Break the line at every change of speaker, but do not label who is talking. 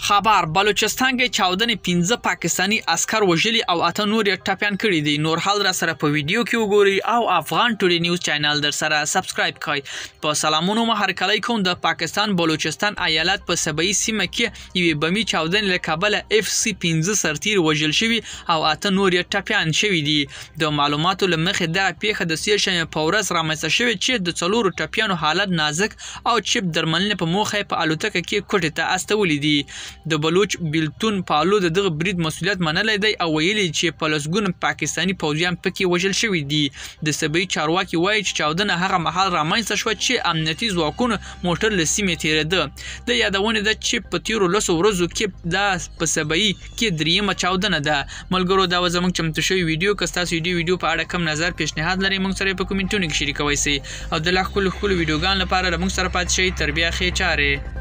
خبر بلوچستان کې چاودنې 15 پاکستانی عسكر وژلي او 8 نور ټپيان کړي دي. نور حال را سره په ویډیو کې وګورئ او افغان ټوډے نیوز چینل در سره سبسکرایب کړئ. په سلامونو هرکلی کوم. د پاکستان بلوچستان ایالت په سبعي سیمه کې یوې بمي چاودنې له کابل FC-15 سرتیر وژل شوي او 8 نور ټپيان شوي دي. د معلوماتو له مخې دغه پیښه د سیشن په ورځ رامنځته شوې چې د 4 ټپيانو حالت نازک او چپ درملنې په موخه په الوتکه کې کوټې ته استولې دي. د بلوچ بیلتون پالو دغه برید مسؤلیت منلی دی او ویلي چې په لسګونه پاکستانی پوځیان پکې وژل شوي دي. د سبعي چارواکي وایي چې چاودنه هغه مهال رامنځته شوه چې امنیتي ځواکونو موټر له سیمې تېرېده. د یادونې ده چې په تېرو 10 ورځو کې دا په سبعي کې دریمه چاودنه ده. ملګرو دا زموږ چمتو شوی ویډیو که ستاسو ویډیو په اړه کم نظر پیشنهاد لرئ موږ سره په کومنټونو کې شریکوئ سئ او د لا ښکلو ویډیوګانو لپاره له موږ سره پاتې شئ. تر بیا ښې چارې.